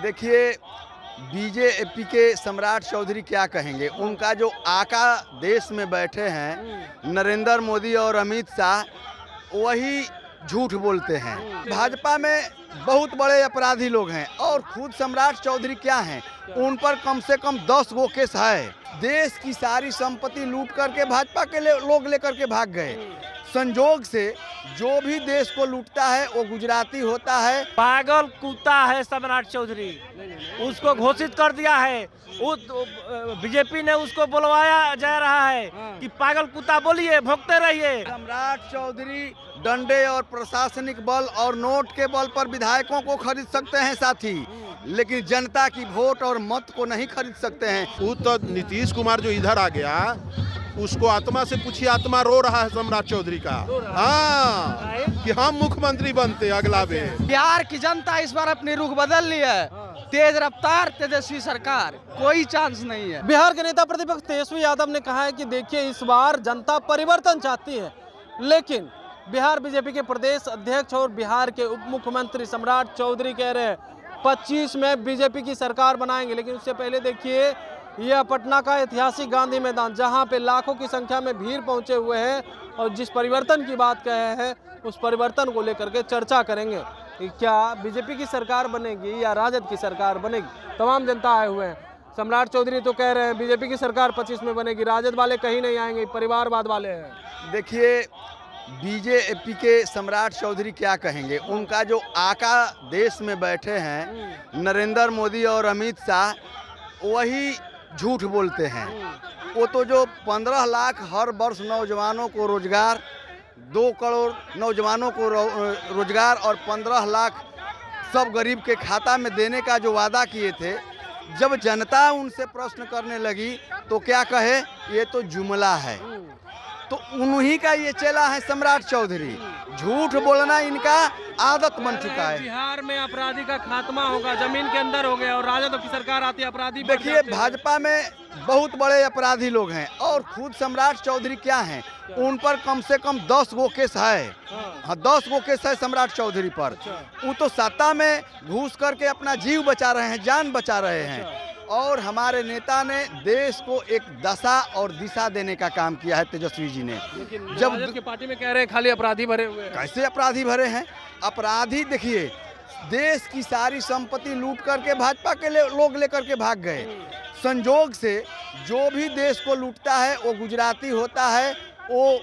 देखिए, बीजेपी के सम्राट चौधरी क्या कहेंगे। उनका जो आका देश में बैठे हैं नरेंद्र मोदी और अमित शाह, वही झूठ बोलते हैं। भाजपा में बहुत बड़े अपराधी लोग हैं और खुद सम्राट चौधरी क्या हैं, उन पर कम से कम 10 गो केस है। देश की सारी संपत्ति लूट करके भाजपा के लोग लेकर के भाग गए। संजोग से जो भी देश को लूटता है वो गुजराती होता है। पागल कुत्ता है सम्राट चौधरी, उसको घोषित कर दिया है। बीजेपी ने उसको बुलवाया जा रहा है कि पागल कुत्ता बोलिए, भोंकते रहिए। सम्राट चौधरी डंडे और प्रशासनिक बल और नोट के बल पर विधायकों को खरीद सकते हैं साथी, लेकिन जनता की वोट और मत को नहीं खरीद सकते हैं। वो तो नीतीश कुमार जो इधर आ गया, उसको आत्मा से पूछिए, आत्मा रो रहा है सम्राट चौधरी का। हाँ, कि हम मुख्यमंत्री बनते अगला बेर। बिहार की जनता इस बार अपनी रुख बदल ली है। तेज रफ्तार तेजस्वी सरकार, कोई चांस नहीं है। बिहार के नेता प्रतिपक्ष तेजस्वी यादव ने कहा है कि देखिए, इस बार जनता परिवर्तन चाहती है, लेकिन बिहार बीजेपी के प्रदेश अध्यक्ष और बिहार के उप मुख्यमंत्री सम्राट चौधरी कह रहे हैं 25 में बीजेपी की सरकार बनाएंगे। लेकिन उससे पहले देखिए, यह पटना का ऐतिहासिक गांधी मैदान, जहां पे लाखों की संख्या में भीड़ पहुंचे हुए हैं और जिस परिवर्तन की बात कहे हैं, उस परिवर्तन को लेकर के चर्चा करेंगे कि क्या बीजेपी की सरकार बनेगी या राजद की सरकार बनेगी। तमाम जनता आए हुए हैं। सम्राट चौधरी तो कह रहे हैं बीजेपी की सरकार 25 में बनेगी, राजद वाले कहीं नहीं आएंगे, परिवारवाद वाले हैं। देखिए, बीजेपी के सम्राट चौधरी क्या कहेंगे। उनका जो आका देश में बैठे हैं नरेंद्र मोदी और अमित शाह, वही झूठ बोलते हैं। वो तो जो 15 लाख हर वर्ष नौजवानों को रोजगार, 2 करोड़ नौजवानों को रोजगार और 15 लाख सब गरीब के खाता में देने का जो वादा किए थे, जब जनता उनसे प्रश्न करने लगी तो क्या कहे, ये तो जुमला है। तो उन्हीं का ये चेला है सम्राट चौधरी। झूठ बोलना इनका आदत बन चुका है। बिहार में अपराधी का खात्मा होगा, जमीन के अंदर हो गया और राजद की सरकार आती है, अपराधी देखिए, भाजपा में बहुत बड़े अपराधी लोग हैं और खुद सम्राट चौधरी क्या हैं, उन पर कम से कम 10 गो केस है। हाँ, 10 गो केस है सम्राट चौधरी पर। वो तो सत्ता में घुस करके अपना जीव बचा रहे हैं, जान बचा रहे हैं। और हमारे नेता ने देश को एक दशा और दिशा देने का काम किया है तेजस्वी जी ने। जब के पार्टी में कह रहे हैं खाली अपराधी भरे हुए हैं। कैसे अपराधी भरे हैं? अपराधी देखिए, देश की सारी संपत्ति लूट करके भाजपा के लोग लेकर के भाग गए। संजोग से जो भी देश को लूटता है वो गुजराती होता है, वो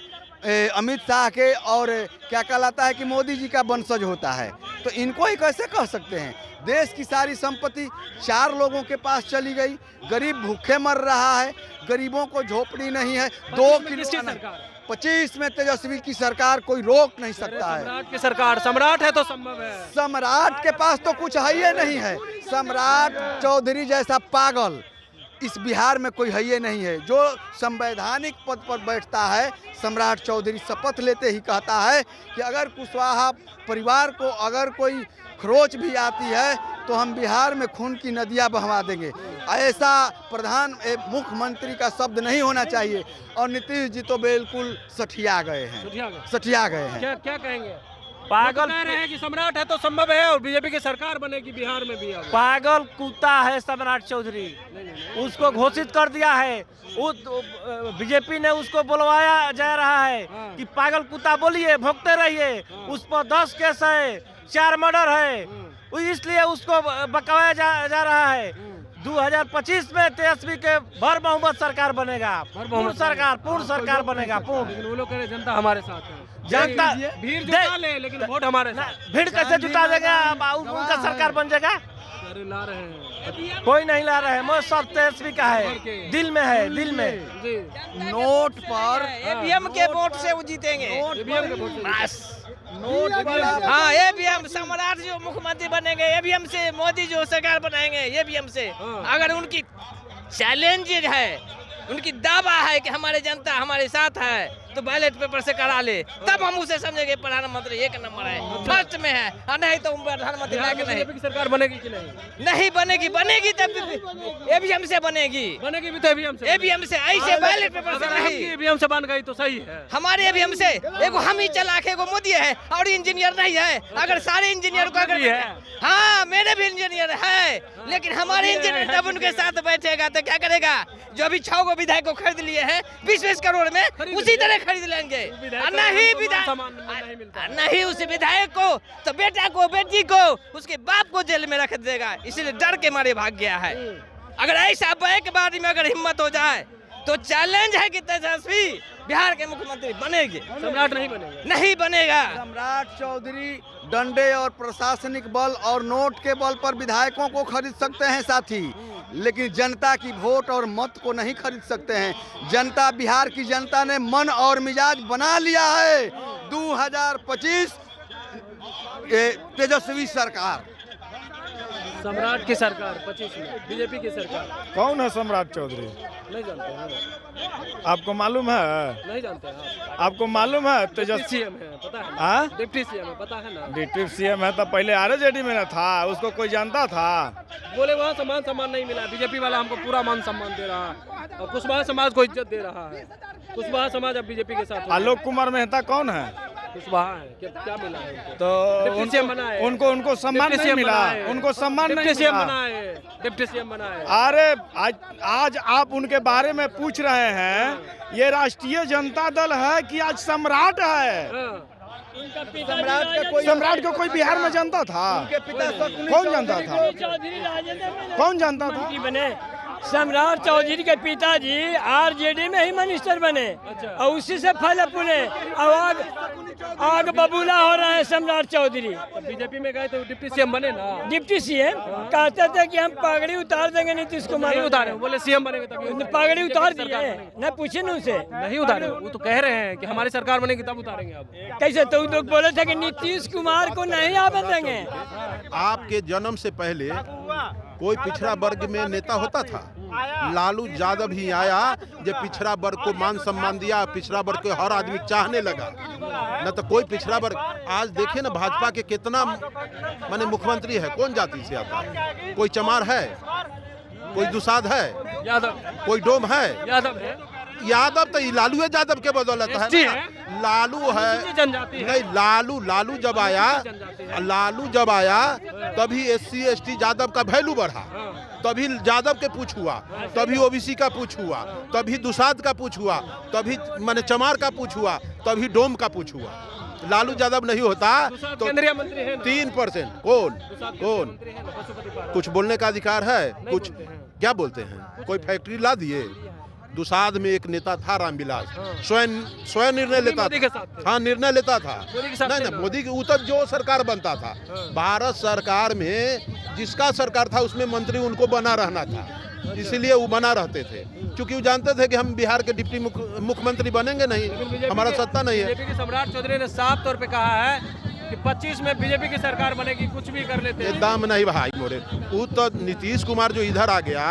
अमित शाह के और क्या कहलाता है कि मोदी जी का वंशज होता है। तो इनको ही कैसे कह सकते हैं? देश की सारी संपत्ति 4 लोगों के पास चली गई, गरीब भूखे मर रहा है, गरीबों को झोपड़ी नहीं है। 2 किलो 25 में तेजस्वी की सरकार कोई रोक नहीं सकता है। सम्राट की सरकार, सम्राट है तो संभव है। सम्राट के पास तो कुछ है ही नहीं है। सम्राट चौधरी जैसा पागल इस बिहार में कोई है ही नहीं है। जो संवैधानिक पद पर बैठता है, सम्राट चौधरी शपथ लेते ही कहता है कि अगर कुशवाहा परिवार को अगर कोई खरोच भी आती है तो हम बिहार में खून की नदियां बहवा देंगे। ऐसा मुख्यमंत्री का शब्द नहीं होना चाहिए। और नीतीश जी तो बिल्कुल सठिया गए हैं, सठिया गए हैं। क्या कहेंगे? पागल कह रहे हैं कि सम्राट है तो संभव है और बीजेपी की सरकार बनेगी बिहार में भी। पागल कुत्ता है सम्राट चौधरी, उसको घोषित कर दिया है। बीजेपी ने उसको बुलवाया जा रहा है कि पागल कुत्ता बोलिए, भोंकते रहिए। उस पर 10 केस है, 4 मर्डर है, इसलिए उसको बकवाया जा रहा है। 2025 में तेजस्वी के भर बहुमत सरकार बनेगा, पूर्ण सरकार बनेगा, पूर्ण। वो लोग कह रहे जनता हमारे साथ है। जनता भीड़ जुटा ले, लेकिन वोट हमारे साथ। भीड़ कैसे जुटा देगा? उनका सरकार बन जाएगा। ला रहे हैं, कोई नहीं ला रहे हैं। वो सब तेजस्वी का है, दिल में है, दिल में। नोट पर ईवीएम के वोट से वो जीतेंगे। हाँ, ईवीएम सम्राट जो मुख्यमंत्री बनेंगे, ईवीएम से मोदी जो सरकार बनाएंगे, ईवीएम से। अगर उनकी चैलेंज है, उनकी दावा है कि हमारे जनता हमारे साथ है, तो बैलेट पेपर से करा ले, तब हम उसे समझेंगे प्रधानमंत्री एक नंबर है, फर्स्ट में है, और नहीं तो प्रधानमंत्री लायक नहीं। बीजेपी की सरकार बनेगी कि नहीं? नहीं बनेगी, बनेगी तब ईवीएम से बनेगी, बनेगी भी तो ईवीएम से। ईवीएम से, ऐसे बैलेट पेपर से नहीं। ईवीएम से बन गई तो सही है। हमारे ईवीएम से एगो हम ही चला के, एगो मोदी है और इंजीनियर नहीं है। अगर सारे इंजीनियर को अगर है। हाँ मेरे भी इंजीनियर है, लेकिन हमारे इंजीनियर जब उनके साथ बैठेगा तो क्या करेगा? जो अभी 6 गो विधायक को खरीद लिए हैं 20-20 करोड़ में, उसी तरह खरीद लेंगे। नहीं विधायक, नहीं उस विधायक को तो बेटा को, बेटी को, उसके बाप को जेल में रख देगा, इसीलिए डर के मारे भाग गया है। अगर ऐसा बैक बारी में अगर हिम्मत हो जाए तो चैलेंज है कि तेजस्वी बिहार के मुख्यमंत्री बनेंगे। सम्राट नहीं बनेगा, नहीं बनेगा। सम्राट चौधरी डंडे और प्रशासनिक बल और नोट के बल पर विधायकों को खरीद सकते हैं साथी, लेकिन जनता की वोट और मत को नहीं खरीद सकते हैं। जनता, बिहार की जनता ने मन और मिजाज बना लिया है। 2025 तेजस्वी सरकार, सम्राट की सरकार 25 में, बीजेपी की सरकार। कौन है सम्राट चौधरी? नहीं जानते हैं, आपको मालूम है? नहीं जानते हैं। आपको मालूम है डिप्टी सीएम है, पता है? हाँ? डिप्टी सीएम है, पता है ना? डिप्टी सीएम है तो पहले आरजेडी में ना था, उसको कोई जानता था? बोले वहाँ सम्मान नहीं मिला, बीजेपी वाला हमको पूरा मान सम्मान दे रहा है और कुशवाहा समाज को इज्जत दे रहा है। कुशवाहा समाज अब बीजेपी के साथ। आलोक कुमार मेहता कौन है? कुशवाहा है, क्या मिला है उनको? तो डिप्टी सीएम बना है। उनको सम्मान नहीं मिला, उनको सम्मान नहीं डिप्टी सीएम मिला। बना है, डिप्टी सीएम बना है। अरे आज आप उनके बारे में पूछ रहे हैं, ये राष्ट्रीय जनता दल है कि आज सम्राट है? सम्राट को कोई बिहार में जानता था? कौन जानता था? कौन जानता था? बने सम्राट चौधरी के पिताजी आरजेडी में ही मिनिस्टर बने और उसी से फल फूले और आग बबूला हो रहा है सम्राट चौधरी। बीजेपी में गए तो डिप्टी सीएम बने ना। डिप्टी सीएम कहते थे कि हम पगड़ी उतार देंगे नीतीश कुमार। नहीं उतारे, बोले सीएम बनेंगे तभी। पगड़ी उतार दिए न, पूछे न उसे। नहीं उतारे, वो तो कह रहे हैं कि हमारी सरकार बनेगी तब उतारेंगे। अब कैसे? तो लोग बोले थे कि नीतीश कुमार को नहीं आने देंगे। आपके जन्म से पहले कोई पिछड़ा वर्ग में नेता होता था? लालू यादव ही आया जो पिछड़ा वर्ग को मान सम्मान दिया, पिछड़ा वर्ग को हर आदमी चाहने लगा। न तो कोई पिछड़ा वर्ग, आज देखे ना भाजपा के कितना माने मुख्यमंत्री है, कौन जाति से आता है? कोई चमार है, कोई दुसाध है, यादव, कोई डोम है, यादव है। यादव तो लालू यादव के बदौलत है ना। लालू है जनजाति है। नहीं, लालू जब आया तभी SC ST यादव का वैल्यू बढ़ा, तभी यादव के पूछ हुआ, तभी OBC का पूछ हुआ, तभी दुसाध का पूछ हुआ, तभी माने चमार का पूछ हुआ, तभी डोम का पूछ हुआ। लालू यादव नहीं होता तो केंद्रीय मंत्री है ना। 3%। कौन कुछ बोलने का अधिकार है? कुछ क्या बोलते हैं? कोई फैक्ट्री ला दिए? दुसाध में एक नेता था रामविलास, स्वयं निर्णय लेता था। हाँ, निर्णय लेता था। नहीं, मोदी की उतर जो सरकार बनता था, भारत सरकार में जिसका सरकार था उसमें मंत्री उनको बना रहना था, इसीलिए वो बना रहते थे, क्योंकि वो जानते थे कि हम बिहार के डिप्टी मुख्यमंत्री बनेंगे नहीं, हमारा सत्ता नहीं है। बीजेपी के सम्राट चौधरी ने साफ तौर पे कहा है कि 25 में बीजेपी की सरकार बनेगी, कुछ भी कर लेते हैं। दाम नहीं भाई मोरे, वो तो नीतीश कुमार जो इधर आ गया,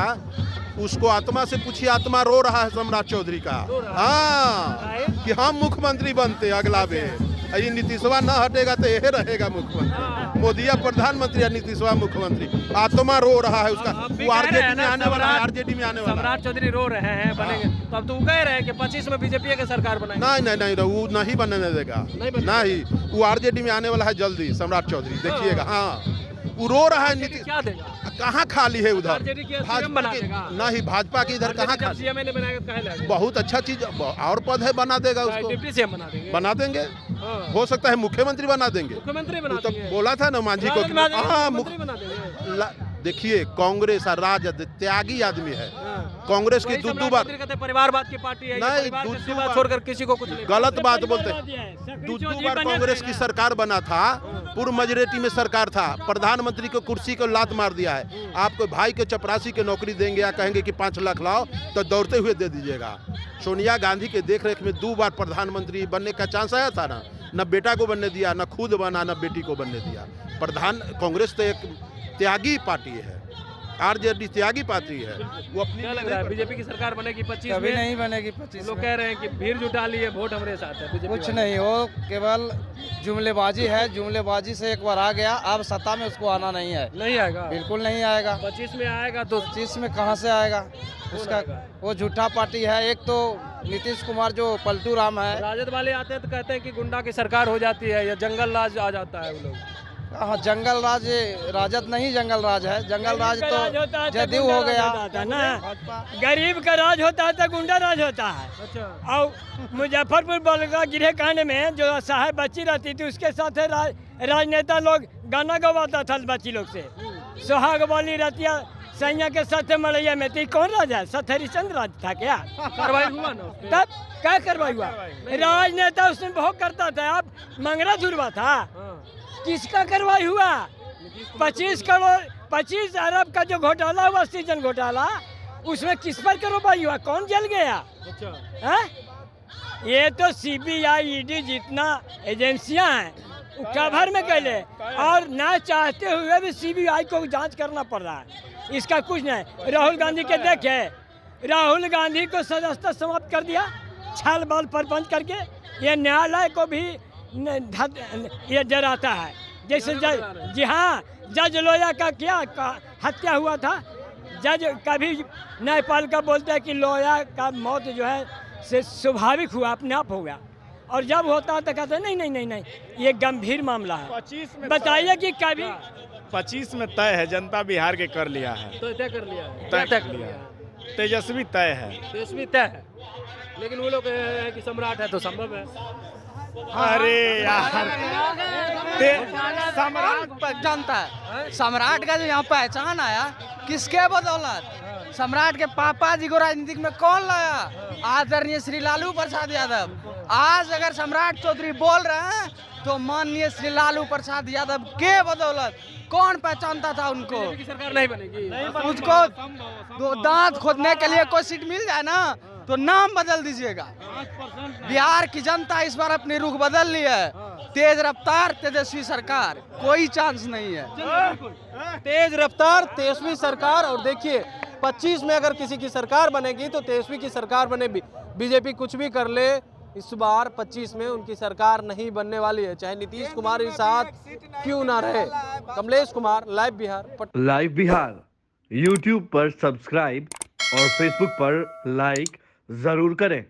उसको आत्मा से पूछिए, आत्मा रो रहा है सम्राट चौधरी का। हाँ, कि हम मुख्यमंत्री बनते अगला बेर, ये नीतीशवा न हटेगा तो यही रहेगा मुख्यमंत्री। मोदिया प्रधानमंत्री या नीतीशवा मुख्यमंत्री। आत्मा रो रहा है उसका। वो आरजेडी में आने वाला है, आरजेडी में आने वाला है। सम्राट चौधरी रो रहे हैं बनेंगे, तो अब तो वो कह रहे हैं कि 25 में बीजेपी की सरकार बनाएंगे। नहीं, वो नहीं बनने देगा, नहीं। वो आरजेडी में आने वाला है जल्दी, सम्राट चौधरी देखिएगा। हाँ, वो रो रहा है। नीतीश क्या देगा? कहाँ खाली है उधर? आरजेडी की सीएम बना देगा। नहीं, भाजपा की इधर कहाँ खाली? सीएम ने बनाएगा, काहे लगा? बहुत अच्छा चीज और पद है, बना देगा उसको। डिप्टी सीएम बना देंगे। हो सकता है मुख्यमंत्री बना देंगे। मुख्यमंत्री बना तो देंगे। बोला था ना मांझी को। हाँ, मुख्यमंत्री बना देंगे। देखिए, कांग्रेस और राजद त्यागी आदमी है। कांग्रेस की दो बार परिवारवाद की पार्टी है, नहीं, परिवार के सिवा छोड़कर किसी को कुछ नहीं। गलत बात बोलते हैं। दो बार कांग्रेस की सरकार बना था, पूर्व मेजोरिटी में सरकार था, प्रधानमंत्री को कुर्सी को लात मार दिया है। आपको भाई के चपरासी की नौकरी देंगे या कहेंगे कि 5 लाख लाओ तो दौड़ते हुए दे दीजिएगा। सोनिया गांधी के देखरेख में 2 बार प्रधानमंत्री बनने का चांस आया था ना, न बेटा को बनने दिया, न खुद बना, न बेटी को बनने दिया। कांग्रेस तो एक त्यागी पार्टी है। आरजेडी त्यागी पार्टी है, वो अपनी क्या लग रहा है बीजेपी की सरकार बनेगी 25 कभी में? नहीं बनेगी 25 लोग में। कह रहे हैं कि भीड़ जुटा लिए, वोट हमारे साथ है बीजेपी कुछ वाले। नहीं, वो केवल जुमलेबाजी है। जुमलेबाजी से एक बार आ गया, अब सत्ता में उसको आना नहीं है, नहीं आएगा, बिल्कुल नहीं आएगा। 25 में आएगा तो 25 में कहाँ से आएगा उसका? आएगा? वो झूठा पार्टी है। एक तो नीतीश कुमार जो पलटू राम है। राजद वाले आते हैं तो कहते हैं कि गुंडा की सरकार हो जाती है या जंगल राज आ जाता है वो लोग। हाँ, जंगल राज, राजद नहीं जंगल राज है। जंगल राज गरीब का राज होता तो है तो जदयू गुंडा हो राज गया। होता है ना, गरीब का राज होता है तो गुंडा राज होता है। अच्छा, और मुजफ्फरपुर बलगा गिरे कांड में जो असहाय बच्ची रहती थी उसके साथ राजनेता लोग गाना गवाता था बच्ची लोग से, सुहाग वाली रतिया सैया के साथ मलैया में। तो कौन राजा है? सत हरिश्चंद्र राज था क्या? कार्रवाई हुआ ना उस पे? तब क्या कार्रवाई हुआ? राजनेता उसमें बहुत करता था। अब मंगरा धुरवा था, हाँ, किसका कार्रवाई हुआ? 25 करोड़ 25 अरब का जो घोटाला हुआ, सीजन घोटाला, उसमें किस पर कार्रवाई हुआ? कौन जल गया? अच्छा, है? ये तो सीबीआई ईडी जितना एजेंसियां हैं वो कवर में कैले, और ना चाहते हुए भी सीबीआई को जांच करना पड़ रहा है। इसका कुछ नहीं। राहुल गांधी के देखे, राहुल गांधी को सदस्यता समाप्त कर दिया छल बल परपंच करके। ये न्यायालय को भी ये डराता है। जैसे जज, जी हाँ, जज लोया का क्या हत्या हुआ था, जज कभी न्यायपाल का बोलता है कि लोया का मौत जो है से स्वाभाविक हुआ, अपने आप हो गया, और जब होता है तो कहते हैं नहीं नहीं नहीं नहीं, ये गंभीर मामला है। 25 में बताइए कि कभी 25 में तय है, जनता बिहार के कर लिया है, तो तय कर लिया है। तय क्या कर लिया है। तेजस्वी तय है। तेजस्वी तय है, लेकिन वो लोग कह रहे हैं कि सम्राट है तो संभव है। अरे यार, सम्राट पहचानता है। सम्राट का जो यहाँ पहचान आया, किसके बदौलत? सम्राट के पापा जी को राजनीतिक में कौन लाया? आदरणीय श्री लालू प्रसाद यादव। आज अगर सम्राट चौधरी बोल रहे हैं तो माननीय श्री लालू प्रसाद यादव के बदौलत। कौन पहचानता था उनको? बीजेपी की सरकार नहीं बनेगी। उसको दांत खोदने के लिए कोई सीट मिल जाए ना तो नाम बदल दीजिएगा। बिहार की जनता इस बार अपनी रुख बदल ली है। तेज रफ्तार तेजस्वी सरकार, कोई चांस नहीं है। तेज रफ्तार तेजस्वी सरकार। और देखिए 25 में अगर किसी की सरकार बनेगी तो तेजस्वी की सरकार बनेगी। बीजेपी कुछ भी कर ले, इस बार 25 में उनकी सरकार नहीं बनने वाली है, चाहे नीतीश कुमार के साथ क्यों ना रहे। Kamlesh Kumar, live Bihar. Live Bihar YouTube पर सब्सक्राइब और फेसबुक पर लाइक जरूर करें।